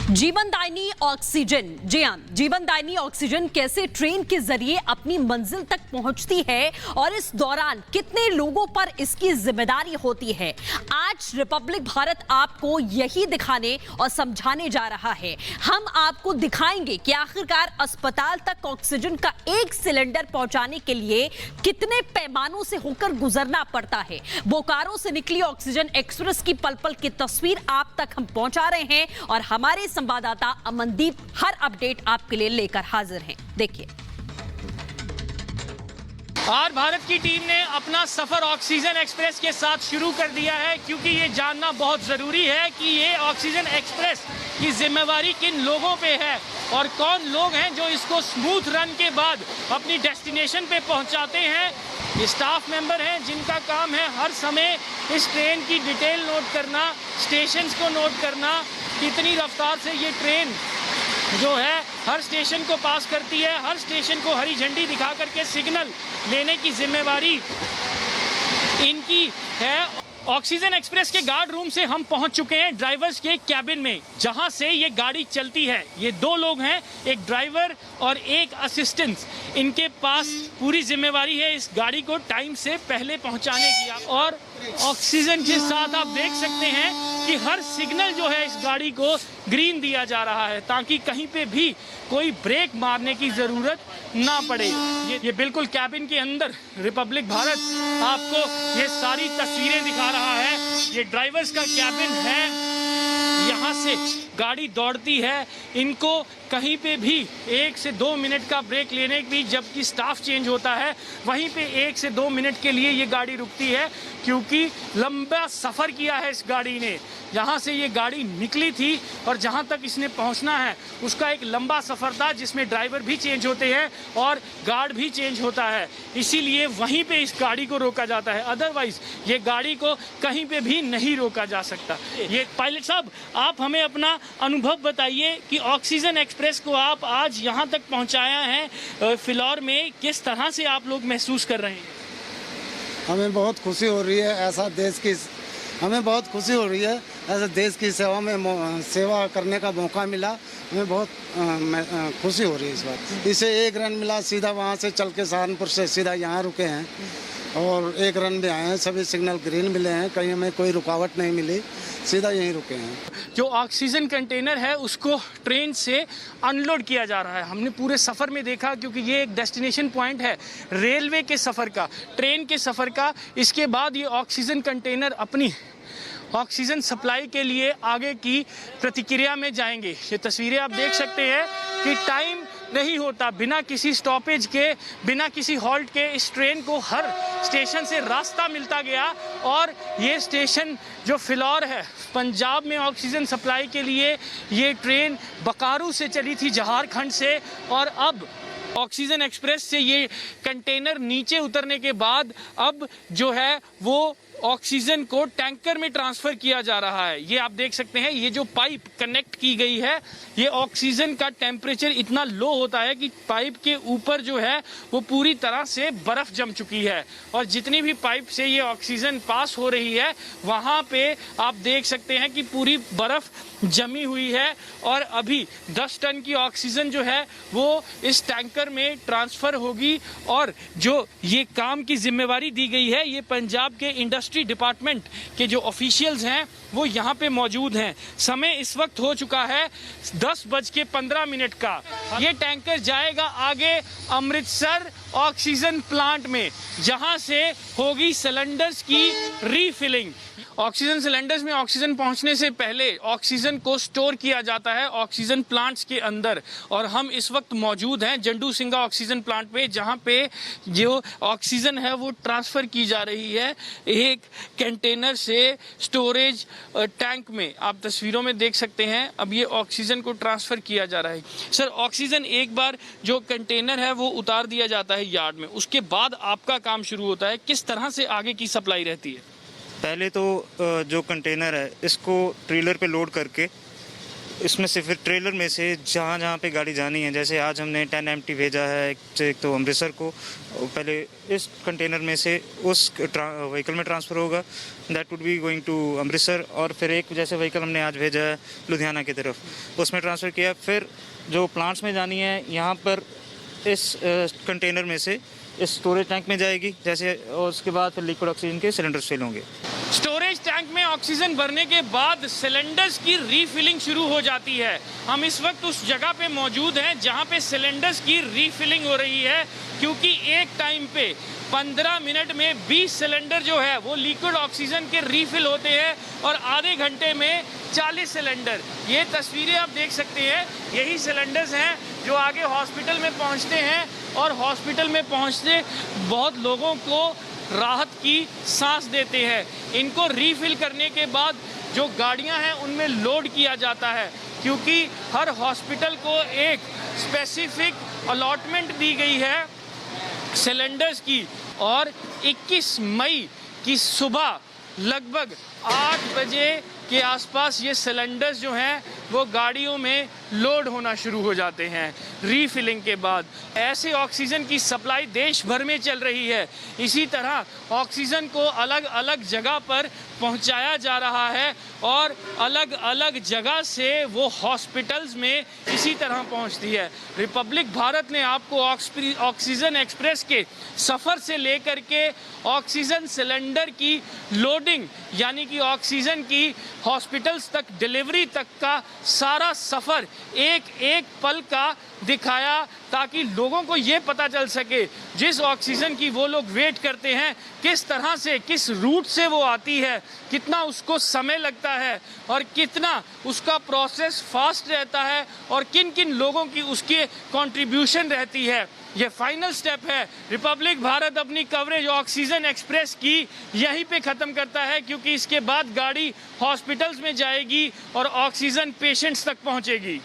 जीवनदायिनी ऑक्सीजन, जी हां, जीवनदायिनी ऑक्सीजन कैसे ट्रेन के जरिए अपनी मंजिल तक पहुंचती है और इस दौरान कितने लोगों पर इसकी जिम्मेदारी होती है। आज रिपब्लिक भारत आपको यही दिखाने और समझाने जा रहा है। हम आपको दिखाएंगे कि आखिरकार अस्पताल तक ऑक्सीजन का एक सिलेंडर पहुंचाने के लिए कितने पैमानों से होकर गुजरना पड़ता है। बोकारो से निकली ऑक्सीजन एक्सप्रेस की पल पल की तस्वीर आप तक हम पहुंचा रहे हैं और हमारे संवाददाता अमनदीप हर अपडेट आपके लिए लेकर हाजिर हैं। देखिए, आज भारत की टीम ने अपना सफर ऑक्सीजन एक्सप्रेस के साथ शुरू कर दिया है, क्योंकि ये जानना बहुत ज़रूरी है कि ये ऑक्सीजन एक्सप्रेस की जिम्मेवारी किन लोगों पे है और कौन लोग हैं जो इसको स्मूथ रन के बाद अपनी डेस्टिनेशन पे पहुंचाते हैं। ये स्टाफ मेंबर हैं जिनका काम है हर समय इस ट्रेन की डिटेल नोट करना, स्टेशंस को नोट करना, कितनी रफ्तार से ये ट्रेन जो है हर स्टेशन को पास करती है, हर स्टेशन को हरी झंडी दिखा करके सिग्नल लेने की जिम्मेवारी इनकी है। ऑक्सीजन एक्सप्रेस के गार्ड रूम से हम पहुंच चुके हैं ड्राइवर्स के कैबिन में, जहां से ये गाड़ी चलती है। ये दो लोग हैं, एक ड्राइवर और एक असिस्टेंट। इनके पास पूरी जिम्मेवारी है इस गाड़ी को टाइम से पहले पहुंचाने की। और ऑक्सीजन के साथ आप देख सकते हैं कि हर सिग्नल जो है इस गाड़ी को ग्रीन दिया जा रहा है, ताकि कहीं पे भी कोई ब्रेक मारने की ज़रूरत ना पड़े। ये बिल्कुल कैबिन के अंदर रिपब्लिक भारत आपको ये सारी तस्वीरें दिखा रहा है। ये ड्राइवर्स का कैबिन है, यहाँ से गाड़ी दौड़ती है। इनको कहीं पे भी 1 से 2 मिनट का ब्रेक लेने की, जबकि स्टाफ चेंज होता है वहीं पे 1 से 2 मिनट के लिए ये गाड़ी रुकती है, क्योंकि लंबा सफ़र किया है इस गाड़ी ने। जहाँ से ये गाड़ी निकली थी और जहाँ तक इसने पहुँचना है उसका एक लंबा सफ़र था, जिसमें ड्राइवर भी चेंज होते हैं और गार्ड भी चेंज होता है। इसीलिए वहीं पे इस गाड़ी को रोका जाता है, अदरवाइज़ ये गाड़ी को कहीं पे भी नहीं रोका जा सकता। ये पायलट साहब, आप हमें अपना अनुभव बताइए कि ऑक्सीजन एक्सप्रेस को आप आज यहाँ तक पहुँचाया है फिलौर में, किस तरह से आप लोग महसूस कर रहे हैं? हमें बहुत खुशी हो रही है, ऐसा देश की हमें बहुत खुशी हो रही है, ऐसे देश की सेवा में सेवा करने का मौका मिला। हमें बहुत खुशी हो रही है इस बात। इसे एक रन मिला, सीधा वहाँ से चल के सहारनपुर से सीधा यहाँ रुके हैं और एक रन में आए हैं। सभी सिग्नल ग्रीन मिले हैं, कहीं हमें कोई रुकावट नहीं मिली, सीधा यहीं रुके हैं। जो ऑक्सीजन कंटेनर है उसको ट्रेन से अनलोड किया जा रहा है। हमने पूरे सफ़र में देखा, क्योंकि ये एक डेस्टिनेशन पॉइंट है रेलवे के सफ़र का, ट्रेन के सफ़र का। इसके बाद ये ऑक्सीजन कंटेनर अपनी ऑक्सीजन सप्लाई के लिए आगे की प्रतिक्रिया में जाएंगे। ये तस्वीरें आप देख सकते हैं कि टाइम नहीं होता, बिना किसी स्टॉपेज के, बिना किसी हॉल्ट के इस ट्रेन को हर स्टेशन से रास्ता मिलता गया। और ये स्टेशन जो फिलौर है, पंजाब में ऑक्सीजन सप्लाई के लिए ये ट्रेन बोकारो से चली थी, झारखंड से, और अब ऑक्सीजन एक्सप्रेस से ये कंटेनर नीचे उतरने के बाद अब जो है वो ऑक्सीजन को टैंकर में ट्रांसफ़र किया जा रहा है। ये आप देख सकते हैं, ये जो पाइप कनेक्ट की गई है, ये ऑक्सीजन का टेम्परेचर इतना लो होता है कि पाइप के ऊपर जो है वो पूरी तरह से बर्फ़ जम चुकी है। और जितनी भी पाइप से ये ऑक्सीजन पास हो रही है वहाँ पे आप देख सकते हैं कि पूरी बर्फ़ जमी हुई है। और अभी 10 टन की ऑक्सीजन जो है वो इस टैंकर में ट्रांसफ़र होगी। और जो ये काम की जिम्मेवारी दी गई है, ये पंजाब के इंडस्ट्री डिपार्टमेंट के जो ऑफिशियल्स हैं वो यहाँ पे मौजूद हैं। समय इस वक्त हो चुका है 10:15 का। ये टैंकर जाएगा आगे अमृतसर ऑक्सीजन प्लांट में, जहाँ से होगी सिलेंडर्स की रीफिलिंग। ऑक्सीजन सिलेंडर्स में ऑक्सीजन पहुंचने से पहले ऑक्सीजन को स्टोर किया जाता है ऑक्सीजन प्लांट्स के अंदर। और हम इस वक्त मौजूद हैं जंडू सिंगा ऑक्सीजन प्लांट पे, जहां पे जो ऑक्सीजन है वो ट्रांसफ़र की जा रही है एक कंटेनर से स्टोरेज टैंक में। आप तस्वीरों में देख सकते हैं, अब ये ऑक्सीजन को ट्रांसफ़र किया जा रहा है। सर, ऑक्सीजन एक बार जो कंटेनर है वो उतार दिया जाता है यार्ड में, उसके बाद आपका काम शुरू होता है। किस तरह से आगे की सप्लाई रहती है? पहले तो जो कंटेनर है इसको ट्रेलर पे लोड करके इसमें से फिर ट्रेलर में से जहाँ जहाँ पे गाड़ी जानी है, जैसे आज हमने 10 MT भेजा है एक तो अमृतसर को, पहले इस कंटेनर में से उस व्हीकल में ट्रांसफ़र होगा, that would be going to Amritsar. और फिर एक जैसे व्हीकल हमने आज भेजा है लुधियाना की तरफ, उसमें ट्रांसफ़र किया। फिर जो प्लांट्स में जानी है यहाँ पर इस कंटेनर में से इस स्टोरेज टैंक में जाएगी, जैसे और उसके बाद फिर लिक्विड ऑक्सीजन के सिलेंडर्स फिल होंगे। स्टोरेज टैंक में ऑक्सीजन भरने के बाद सिलेंडर्स की रीफिलिंग शुरू हो जाती है। हम इस वक्त उस जगह पे मौजूद हैं जहां पे सिलेंडर्स की रीफिलिंग हो रही है, क्योंकि एक टाइम पे 15 मिनट में 20 सिलेंडर जो है वो लिक्विड ऑक्सीजन के रीफिल होते हैं और आधे घंटे में 40 सिलेंडर। ये तस्वीरें आप देख सकते हैं, यही सिलेंडर्स हैं जो आगे हॉस्पिटल में पहुंचते हैं और हॉस्पिटल में पहुंचते बहुत लोगों को राहत की सांस देते हैं। इनको रीफिल करने के बाद जो गाड़ियां हैं उनमें लोड किया जाता है, क्योंकि हर हॉस्पिटल को एक स्पेसिफिक अलॉटमेंट दी गई है सिलेंडर्स की। और 21 मई की सुबह लगभग 8 बजे के आसपास ये सिलेंडर्स जो हैं वो गाड़ियों में लोड होना शुरू हो जाते हैं रीफिलिंग के बाद। ऐसे ऑक्सीजन की सप्लाई देश भर में चल रही है। इसी तरह ऑक्सीजन को अलग अलग जगह पर पहुंचाया जा रहा है और अलग अलग जगह से वो हॉस्पिटल्स में इसी तरह पहुंचती है। रिपब्लिक भारत ने आपको ऑक्सीजन एक्सप्रेस के सफ़र से लेकर के ऑक्सीजन सिलेंडर की लोडिंग यानी कि ऑक्सीजन की हॉस्पिटल्स तक डिलीवरी तक का सारा सफ़र एक एक पल का दिखाया, ताकि लोगों को ये पता चल सके जिस ऑक्सीजन की वो लोग वेट करते हैं किस तरह से, किस रूट से वो आती है, कितना उसको समय लगता है और कितना उसका प्रोसेस फास्ट रहता है और किन किन लोगों की उसकी कंट्रीब्यूशन रहती है। ये फाइनल स्टेप है। रिपब्लिक भारत अपनी कवरेज ऑक्सीजन एक्सप्रेस की यहीं पे ख़त्म करता है, क्योंकि इसके बाद गाड़ी हॉस्पिटल्स में जाएगी और ऑक्सीजन पेशेंट्स तक पहुंचेगी।